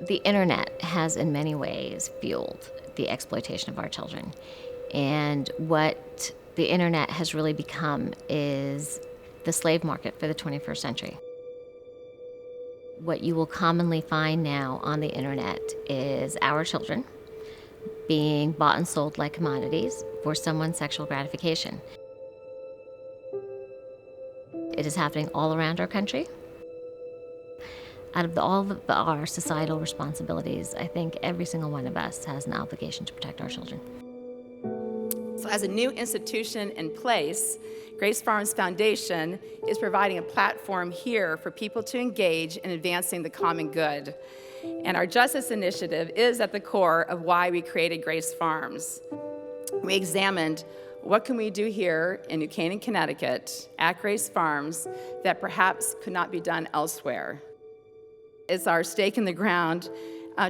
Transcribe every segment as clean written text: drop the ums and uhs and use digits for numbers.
The internet has in many ways fueled the exploitation of our children. And what the internet has really become is the slave market for the 21st century. What you will commonly find now on the internet is our children being bought and sold like commodities for someone's sexual gratification. It is happening all around our country. Out of all of our societal responsibilities, I think every single one of us has an obligation to protect our children. So as a new institution in place, Grace Farms Foundation is providing a platform here for people to engage in advancing the common good. And our justice initiative is at the core of why we created Grace Farms. We examined what can we do here in New Canaan, Connecticut, at Grace Farms, that perhaps could not be done elsewhere. It's our stake in the ground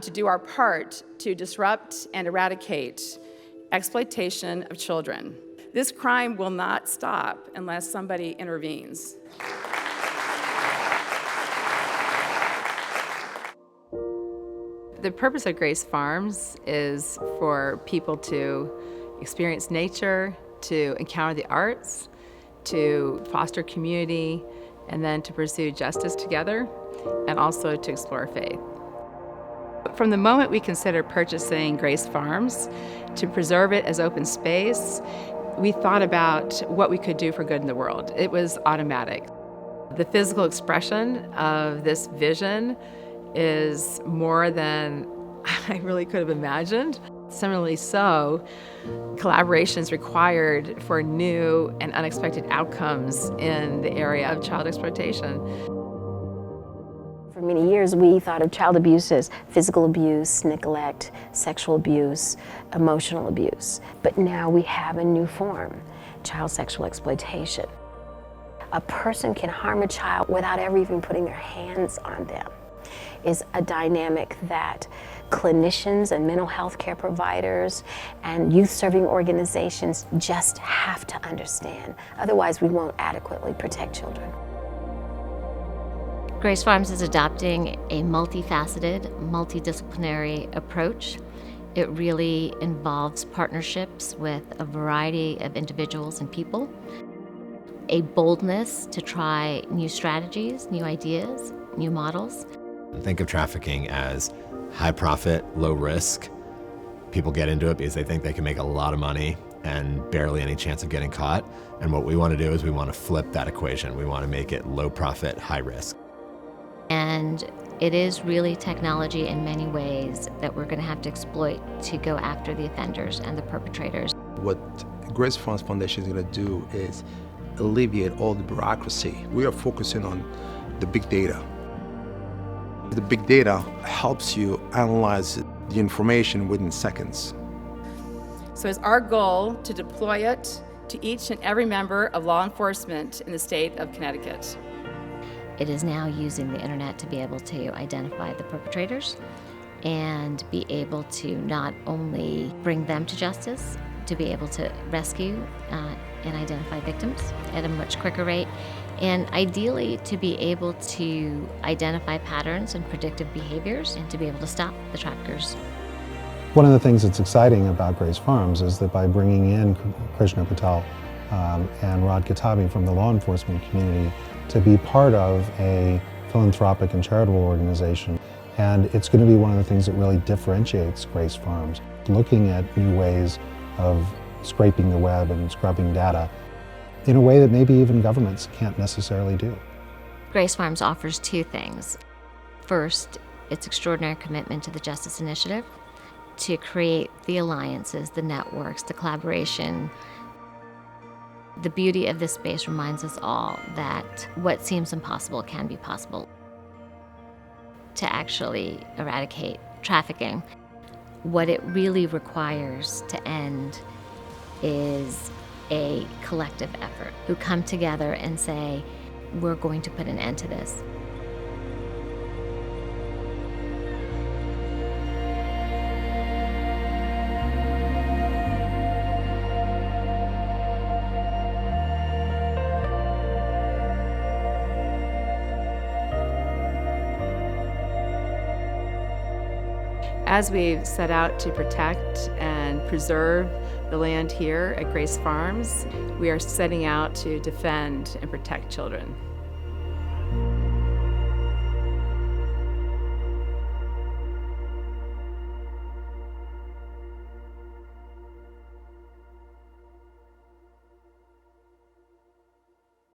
to do our part to disrupt and eradicate exploitation of children. This crime will not stop unless somebody intervenes. The purpose of Grace Farms is for people to experience nature, to encounter the arts, to foster community, and then to pursue justice together, and also to explore faith. From the moment we considered purchasing Grace Farms, to preserve it as open space, we thought about what we could do for good in the world. It was automatic. The physical expression of this vision is more than I really could have imagined. Similarly so, collaboration is required for new and unexpected outcomes in the area of child exploitation. For many years, we thought of child abuse as physical abuse, neglect, sexual abuse, emotional abuse. But now we have a new form, child sexual exploitation. A person can harm a child without ever even putting their hands on them. Is a dynamic that clinicians and mental health care providers and youth-serving organizations just have to understand. Otherwise, we won't adequately protect children. Grace Farms is adopting a multifaceted, multidisciplinary approach. It really involves partnerships with a variety of individuals and people, a boldness to try new strategies, new ideas, new models. Think of trafficking as high profit, low risk. People get into it because they think they can make a lot of money and barely any chance of getting caught. And what we want to do is we want to flip that equation. We want to make it low profit, high risk. And it is really technology in many ways that we're going to have to exploit to go after the offenders and the perpetrators. What Grace Farms Foundation is going to do is alleviate all the bureaucracy. We are focusing on the big data. The big data helps you analyze the information within seconds. So it's our goal to deploy it to each and every member of law enforcement in the state of Connecticut. It is now using the internet to be able to identify the perpetrators and be able to not only bring them to justice, to be able to rescue and identify victims at a much quicker rate, and ideally to be able to identify patterns and predictive behaviors and to be able to stop the traffickers. One of the things that's exciting about Grace Farms is that by bringing in Krishna Patel and Rod Katabi from the law enforcement community to be part of a philanthropic and charitable organization, and it's going to be one of the things that really differentiates Grace Farms, looking at new ways of scraping the web and scrubbing data in a way that maybe even governments can't necessarily do. Grace Farms offers two things. First, its extraordinary commitment to the Justice Initiative, to create the alliances, the networks, the collaboration. The beauty of this space reminds us all that what seems impossible can be possible. To actually eradicate trafficking, what it really requires to end is a collective effort who come together and say, we're going to put an end to this. As we set out to protect and preserve the land here at Grace Farms, we are setting out to defend and protect children.